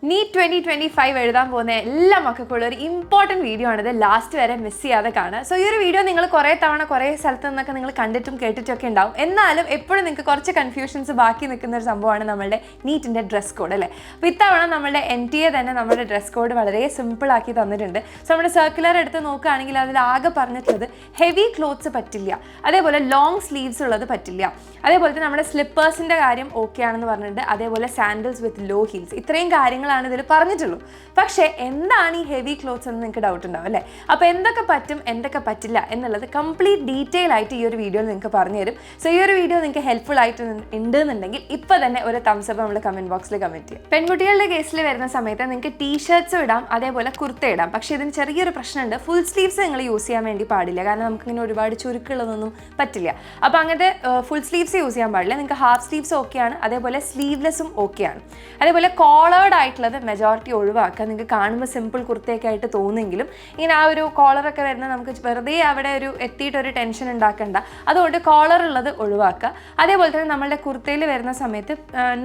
NEET 2025 എഴുതാൻ പോകുന്ന എല്ലാ മക്കൾക്കുള്ള ഒരു ഇമ്പോർട്ടൻറ്റ് വീഡിയോ ആണിത്. ലാസ്റ്റ് വരെ മിസ് ചെയ്യാതെ കാണുക. സോ ഈ ഒരു വീഡിയോ നിങ്ങൾ കുറേ തവണ കുറേ സ്ഥലത്ത് നിന്നൊക്കെ നിങ്ങൾ കണ്ടിട്ടും കേട്ടിട്ടൊക്കെ ഉണ്ടാവും. എന്നാലും എപ്പോഴും നിങ്ങൾക്ക് കുറച്ച് കൺഫ്യൂഷൻസ് ബാക്കി നിൽക്കുന്ന ഒരു സംഭവമാണ് നമ്മളുടെ നീറ്റിൻ്റെ ഡ്രസ് കോഡ് അല്ലേ. അപ്പോൾ ഇത്തവണ നമ്മളുടെ NTA തന്നെ നമ്മുടെ ഡ്രസ് കോഡ് വളരെ സിമ്പിളാക്കി തന്നിട്ടുണ്ട്. സോ നമ്മുടെ സർക്കുലർ എടുത്ത് നോക്കുകയാണെങ്കിൽ അതിൽ ആകെ പറഞ്ഞിട്ടുള്ളത് ഹെവി ക്ലോത്ത്സ് പറ്റില്ല, അതേപോലെ ലോങ് സ്ലീവ്സ് ഉള്ളത് പറ്റില്ല, അതേപോലെ തന്നെ നമ്മുടെ സ്ലിപ്പേഴ്സിൻ്റെ കാര്യം ഓക്കെ ആണെന്ന് പറഞ്ഞിട്ടുണ്ട്, അതേപോലെ സാൻഡൽസ് വിത്ത് ലോ ഹീൽസ്. ഇത്രയും കാര്യങ്ങളാണ് ഇതിൽ പറഞ്ഞിട്ടുള്ളൂ. പക്ഷേ എന്താണ് ഈ ഹെവി ക്ലോത്ത്സ് എന്ന് നിങ്ങൾക്ക് ഡൗട്ട് ഉണ്ടാവും അല്ലേ. അപ്പോൾ എന്തൊക്കെ പറ്റും എന്തൊക്കെ പറ്റില്ല എന്നുള്ളത് കംപ്ലീറ്റ് ഡീറ്റെയിൽ ആയിട്ട് ഈ ഒരു വീഡിയോയിൽ നിങ്ങൾക്ക് പറഞ്ഞു തരും. സോ ഈ ഒരു വീഡിയോ നിങ്ങൾക്ക് ഹെൽപ്ഫുൾ ആയിട്ട് ഉണ്ടെന്നുണ്ടെങ്കിൽ ഇപ്പോൾ തന്നെ ഒരു തംസ് അപ്പ് നമ്മൾ കമൻറ്റ് ബോക്സിൽ കമൻറ്റ് ചെയ്യും. പെൺകുട്ടികളുടെ കേസിൽ വരുന്ന സമയത്ത് നിങ്ങൾക്ക് ടീഷർട്ട്സും ഇടാം, അതേപോലെ കുർത്ത ഇടാം. പക്ഷേ ഇതിന് ചെറിയൊരു പ്രശ്നമുണ്ട്, ഫുൾ സ്ലീവ്സ് നിങ്ങൾ യൂസ് ചെയ്യാൻ വേണ്ടി പാടില്ല. കാരണം നമുക്കിങ്ങനെ ഒരുപാട് ചുരുക്കുള്ളതൊന്നും പറ്റില്ല. അപ്പോൾ അങ്ങനത്തെ ഫുൾ സ്ലീവ്സ് യൂസ് ചെയ്യാൻ പാടില്ല. നിങ്ങൾക്ക് ഹാഫ് സ്ലീവ്സ് ഓക്കെയാണ്, അതേപോലെ സ്ലീവ്ലെസ്സും ഓക്കെയാണ്. അതേപോലെ കോളേർഡ് ആയിട്ടുള്ളത് മെജോറിറ്റി ഒഴിവാക്കുക. നിങ്ങൾക്ക് കാണുമ്പോൾ സിമ്പിൾ കുർത്തയൊക്കെ ആയിട്ട് തോന്നുമെങ്കിലും ഇങ്ങനെ ആ ഒരു കോളറൊക്കെ വരുന്നത് നമുക്ക് വെറുതെ അവിടെ ഒരു എത്തിയിട്ടൊരു ടെൻഷൻ ഉണ്ടാക്കണ്ട. അതുകൊണ്ട് കോളർ ഉള്ളത് ഒഴിവാക്കുക. അതേപോലെ തന്നെ നമ്മളുടെ കുർത്തയിൽ വരുന്ന സമയത്ത്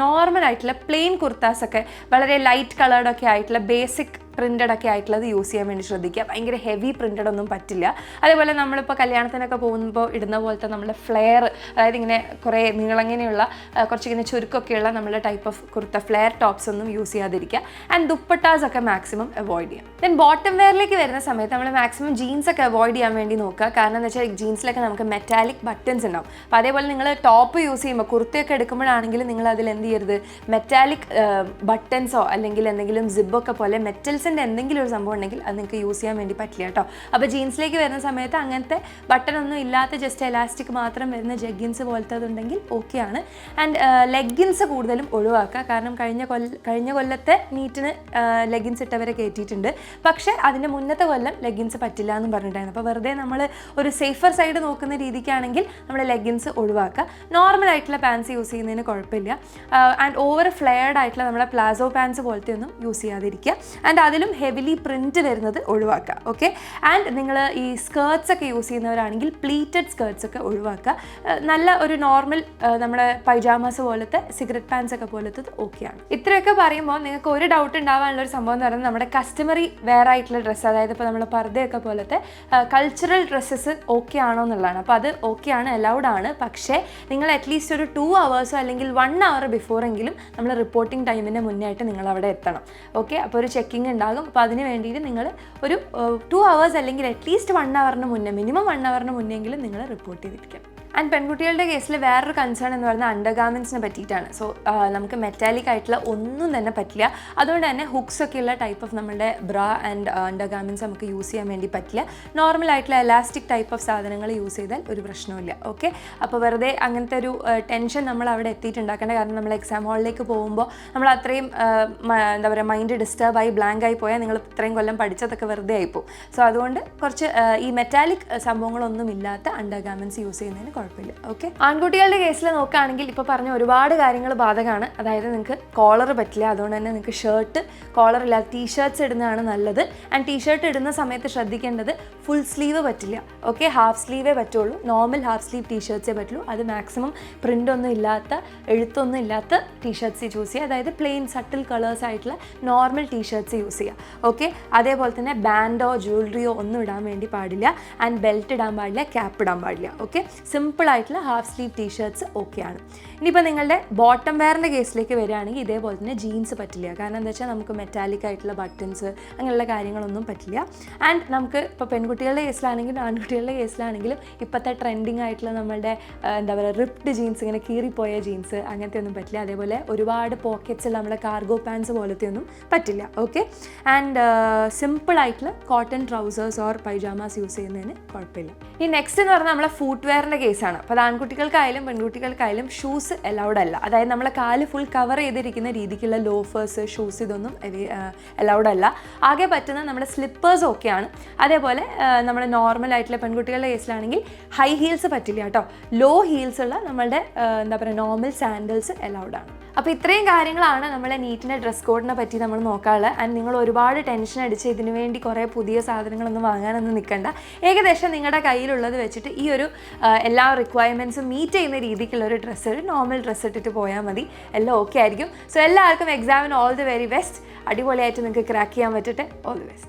നോർമൽ ആയിട്ടുള്ള പ്ലെയിൻ കുർത്താസൊക്കെ വളരെ ലൈറ്റ് കളേർഡൊക്കെ ആയിട്ടുള്ള ബേസിക് പ്രിൻറ്റഡ് ഒക്കെ ആയിട്ടുള്ളത് യൂസ് ചെയ്യാൻ വേണ്ടി ശ്രദ്ധിക്കുക. ഭയങ്കര ഹെവി പ്രിൻറ്റഡ് ഒന്നും പറ്റില്ല. അതേപോലെ നമ്മളിപ്പോൾ കല്യാണത്തിനൊക്കെ പോകുമ്പോൾ ഇടുന്ന പോലത്തെ നമ്മുടെ ഫ്ലെയർ, അതായത് ഇങ്ങനെ കുറേ നീളങ്ങനെയുള്ള കുറച്ചിങ്ങനെ ചുരുക്കമൊക്കെയുള്ള നമ്മുടെ type of kurta flare tops ഒന്നും യൂസ് ചെയ്യാതിരിക്കുക. ആൻഡ് ദുപ്പട്ടാസ് ഒക്കെ മാക്സിമം അവോയ്ഡ് ചെയ്യാം. ദെൻ ബോട്ടം വെയറിലേക്ക് വരുന്ന സമയത്ത് നമ്മൾ മാക്സിമം ജീൻസ് ഒക്കെ അവോയ്ഡ് ചെയ്യാൻ വേണ്ടി നോക്കുക. കാരണം എന്ന് വെച്ചാൽ ജീൻസിലൊക്കെ നമുക്ക് മെറ്റാലിക് ബട്ടൺസ് ഉണ്ടാവും. അപ്പോൾ അതേപോലെ നിങ്ങൾ ടോപ്പ് യൂസ് ചെയ്യുമ്പോൾ കുർത്തയൊക്കെ എടുക്കുമ്പോഴാണെങ്കിൽ നിങ്ങൾ അതിൽ എന്ത് ചെയ്യരുത്, മെറ്റാലിക് ബട്ടൺസോ അല്ലെങ്കിൽ എന്തെങ്കിലും സിബൊക്കെ പോലെ മെറ്റൽസ് എന്തെങ്കിലും ഒരു സംഭവം ഉണ്ടെങ്കിൽ അത് നിങ്ങൾക്ക് യൂസ് ചെയ്യാൻ വേണ്ടി പറ്റില്ല കേട്ടോ. അപ്പോൾ ജീൻസിലേക്ക് വരുന്ന സമയത്ത് അങ്ങനത്തെ ബട്ടണൊന്നും ഇല്ലാത്ത ജസ്റ്റ് എലാസ്റ്റിക് മാത്രം വരുന്ന ജഗ്ഗിൻസ് പോലത്തെ അതുണ്ടെങ്കിൽ ഓക്കെയാണ്. ആൻഡ് ലെഗിൻസ് കൂടുതലും ഒഴിവാക്കുക. കാരണം കഴിഞ്ഞ കൊല്ലത്തെ നീറ്റിന് ലെഗിൻസ് ഇട്ടവരെ കയറ്റിയിട്ടുണ്ട്. പക്ഷേ അതിൻ്റെ മുന്നത്തെ കൊല്ലം ലെഗിൻസ് പറ്റില്ല എന്നും പറഞ്ഞിട്ടായിരുന്നു. അപ്പോൾ വെറുതെ നമ്മൾ ഒരു സേഫർ സൈഡ് നോക്കുന്ന രീതിക്കാണെങ്കിൽ നമ്മൾ ലെഗിൻസ് ഒഴിവാക്കുക. നോർമൽ ആയിട്ടുള്ള പാൻസ് യൂസ് ചെയ്യുന്നതിന് കുഴപ്പമില്ല. ആൻഡ് ഓവർ ഫ്ലെയർഡ് ആയിട്ടുള്ള നമ്മുടെ പ്ലാസോ പാൻസ് പോലത്തെ ഒന്നും യൂസ് ചെയ്യാതിരിക്കുക. ആൻഡ് അതിലും ഹെവിലി പ്രിൻറ്റ് വരുന്നത് ഒഴിവാക്കുക. ഓക്കെ. ആൻഡ് നിങ്ങൾ ഈ സ്കേർട്സ് ഒക്കെ യൂസ് ചെയ്യുന്നവരാണെങ്കിൽ പ്ലീറ്റഡ് സ്കേർട്സ് ഒക്കെ ഒഴിവാക്കുക. നല്ല ഒരു നോർമൽ നമ്മുടെ പൈജാമാസ് പോലത്തെ സിഗരറ്റ് പാൻസ് ഒക്കെ പോലത്തത് ഓക്കെയാണ്. ഇത്രയൊക്കെ പറയുമ്പോൾ നിങ്ങൾക്ക് ഒരു ഡൗട്ട് ഉണ്ടാവാനുള്ള ഒരു സംഭവം എന്ന് പറയുന്നത് നമ്മുടെ കസ്റ്റമറി വെയർ ആയിട്ടുള്ള ഡ്രസ്സ്, അതായത് ഇപ്പോൾ നമ്മൾ പർദ്ദയൊക്കെ പോലത്തെ കൾച്ചറൽ ഡ്രസ്സസ് ഓക്കെ ആണോ എന്നുള്ളതാണ്. അപ്പോൾ അത് ഓക്കെയാണ്, അലൗഡ് ആണ്. പക്ഷേ നിങ്ങൾ അറ്റ്ലീസ്റ്റ് ഒരു 2 hours അല്ലെങ്കിൽ 1 hour ബിഫോറെങ്കിലും നമ്മൾ റിപ്പോർട്ടിംഗ് ടൈമിൻ്റെ മുന്നേ ആയിട്ട് നിങ്ങൾ അവിടെ എത്തണം. ഓക്കെ. അപ്പോൾ ഒരു ചെക്കിംഗ് ഉണ്ടാകും. അപ്പോൾ അതിന് വേണ്ടിയിട്ട് നിങ്ങൾ ഒരു 2 hours അല്ലെങ്കിൽ അറ്റ്ലീസ്റ്റ് 1 hour മുന്നേ, മിനിമം 1 hour മുന്നെങ്കിലും നിങ്ങൾ റിപ്പോർട്ട് ചെയ്തിരിക്കണം. ആൻഡ് പെൺകുട്ടികളുടെ കേസിൽ വേറൊരു കൺസേൺ എന്ന് പറയുന്നത് അണ്ടർഗാർമെൻറ്റ്സിനെ പറ്റിയിട്ടാണ്. സോ നമുക്ക് മെറ്റാലിക് ആയിട്ടുള്ള ഒന്നും തന്നെ പറ്റില്ല. അതുകൊണ്ട് തന്നെ ഹുക്സ് ഒക്കെയുള്ള ടൈപ്പ് ഓഫ് നമ്മുടെ ബ്രാ ആൻഡ് അണ്ടർഗാർമെൻറ്റ്സ് നമുക്ക് യൂസ് ചെയ്യാൻ വേണ്ടി പറ്റില്ല. നോർമൽ ആയിട്ടുള്ള എലാസ്റ്റിക് ടൈപ്പ് ഓഫ് സാധനങ്ങൾ യൂസ് ചെയ്താൽ ഒരു പ്രശ്നമില്ല. ഓക്കെ. അപ്പോൾ വെറുതെ അങ്ങനത്തെ ഒരു ടെൻഷൻ നമ്മൾ അവിടെ എത്തിയിട്ടുണ്ടാക്കേണ്ട. കാരണം നമ്മൾ എക്സാം ഹാളിലേക്ക് പോകുമ്പോൾ നമ്മൾ അത്രയും എന്താ പറയുക, മൈൻഡ് ഡിസ്റ്റർബായി ബ്ലാങ്ക് ആയി പോയാൽ നിങ്ങൾ ഇത്രയും കൊല്ലം പഠിച്ചതൊക്കെ വെറുതെ ആയിപ്പോവും. സോ അതുകൊണ്ട് കുറച്ച് ഈ മെറ്റാലിക് സംഭവങ്ങളൊന്നും ഇല്ലാത്ത അണ്ടർഗാർമെൻറ്റ്സ് യൂസ് ചെയ്യുന്നതിന് കുഴപ്പമില്ല. ഓക്കെ. ആൺകുട്ടികളുടെ കേസിൽ നോക്കുകയാണെങ്കിൽ ഇപ്പോൾ പറഞ്ഞ ഒരുപാട് കാര്യങ്ങൾ ബാധകമാണ്. അതായത് നിങ്ങൾക്ക് കോളർ പറ്റില്ല. അതുകൊണ്ട് തന്നെ നിങ്ങൾക്ക് ഷർട്ട് കോളർ ഇല്ലാതെ ടീഷർട്ട്സ് ഇടുന്നതാണ് നല്ലത്. ആൻഡ് ടീഷർട്ട് ഇടുന്ന സമയത്ത് ശ്രദ്ധിക്കേണ്ടത് ഫുൾ സ്ലീവ് പറ്റില്ല. ഓക്കെ. ഹാഫ് സ്ലീവേ പറ്റുള്ളൂ. നോർമൽ ഹാഫ് സ്ലീവ് ടീഷർട്ട്സേ പറ്റുള്ളൂ. അത് മാക്സിമം പ്രിൻ്റ് ഒന്നും ഇല്ലാത്ത, എഴുത്തൊന്നും ഇല്ലാത്ത ടീഷർട്ട്സ് ചൂസ് ചെയ്യുക. അതായത് പ്ലെയിൻ സട്ടിൽ കളേഴ്സ് ആയിട്ടുള്ള നോർമൽ ടീഷർട്ട്സ് യൂസ് ചെയ്യുക. ഓക്കെ. അതേപോലെ തന്നെ ബാൻഡോ ജ്വല്ലറിയോ ഒന്നും ഇടാൻ വേണ്ടി പാടില്ല. ആൻഡ് ബെൽറ്റ് ഇടാൻ പാടില്ല, ക്യാപ്പ് ഇടാൻ പാടില്ല. ഓക്കെ. സിമ്പിൾ ആയിട്ടുള്ള ഹാഫ് സ്ലീവ് ടീഷർട്ട്സ് ഓക്കെയാണ്. ഇനിയിപ്പോൾ നിങ്ങളുടെ ബോട്ടം വെയറിൻ്റെ കേസിലേക്ക് വരികയാണെങ്കിൽ ഇതേപോലെ തന്നെ ജീൻസ് പറ്റില്ല. കാരണം എന്താ വെച്ചാൽ നമുക്ക് മെറ്റാലിക് ആയിട്ടുള്ള ബട്ടൺസ് അങ്ങനെയുള്ള കാര്യങ്ങളൊന്നും പറ്റില്ല. ആൻഡ് നമുക്ക് ഇപ്പോൾ പെൺകുട്ടികളുടെ കേസിലാണെങ്കിലും ആൺകുട്ടികളുടെ കേസിലാണെങ്കിലും ഇപ്പോഴത്തെ ട്രെൻഡിങ് ആയിട്ടുള്ള നമ്മളുടെ എന്താ പറയുക റിപ്ഡ് ജീൻസ്, ഇങ്ങനെ കീറിപ്പോയ ജീൻസ് അങ്ങനത്തെ ഒന്നും പറ്റില്ല. അതേപോലെ ഒരുപാട് പോക്കറ്റ്സ് ഉള്ള നമ്മുടെ കാർഗോ പാൻസ് പോലത്തെ ഒന്നും പറ്റില്ല. ഓക്കെ. ആൻഡ് സിമ്പിൾ ആയിട്ടുള്ള cotton trousers or pyjamas use ചെയ്യുന്നതിന് കുഴപ്പമില്ല. ഈ നെക്സ്റ്റ് എന്ന് പറഞ്ഞാൽ നമ്മളെ ഫുട് വെയറിൻ്റെ കേസാണ്. അപ്പോൾ അത് ആൺകുട്ടികൾക്കായാലും പെൺകുട്ടികൾക്കായാലും ഷൂസ് അലൗഡ് അല്ല. അതായത് നമ്മളെ കാല് ഫുൾ കവർ ചെയ്തിരിക്കുന്ന രീതിക്കുള്ള ലോഫേഴ്സ്, ഷൂസ് ഇതൊന്നും അലൗഡ് അല്ല. ആകെ പറ്റുന്ന നമ്മുടെ സ്ലിപ്പേഴ്സ് ഓക്കെയാണ്. അതേപോലെ നമ്മുടെ നോർമൽ ആയിട്ടുള്ള പെൺകുട്ടികളുടെ കേസിലാണെങ്കിൽ ഹൈ ഹീൽസ് പറ്റില്ല കേട്ടോ. ലോ ഹീൽസ് ഉള്ള നമ്മളുടെ എന്താ പറയുക നോർമൽ സാൻഡൽസ് അലൗഡ് ആണ്. അപ്പോൾ ഇത്രയും കാര്യങ്ങളാണ് നമ്മളെ നീറ്റിൻ്റെ ഡ്രസ് കോഡിനെ പറ്റി നമ്മൾ നോക്കാനുള്ളത്. ആൻഡ് നിങ്ങൾ ഒരുപാട് ടെൻഷൻ അടിച്ച് ഇതിനു വേണ്ടി കുറേ പുതിയ സാധനങ്ങളൊന്നും വാങ്ങാനൊന്നും നിൽക്കണ്ട. ഏകദേശം നിങ്ങളുടെ കയ്യിലുള്ളത് വെച്ചിട്ട് ഈ ഒരു എല്ലാ റിക്വയർമെൻറ്റ്സും മീറ്റ് ചെയ്യുന്ന രീതിക്കുള്ള ഒരു ഡ്രസ്സ്, ഒരു നോർമൽ ഡ്രസ്സ് ഇട്ടിട്ട് പോയാൽ മതി, എല്ലാം ഓക്കെ ആയിരിക്കും. സോ എല്ലാവർക്കും എക്സാമിന് ഓൾ ദി വെരി ബെസ്റ്റ്. അടിപൊളിയായിട്ട് നിങ്ങൾക്ക് ക്രാക്ക് ചെയ്യാൻ പറ്റട്ടെ. All the best.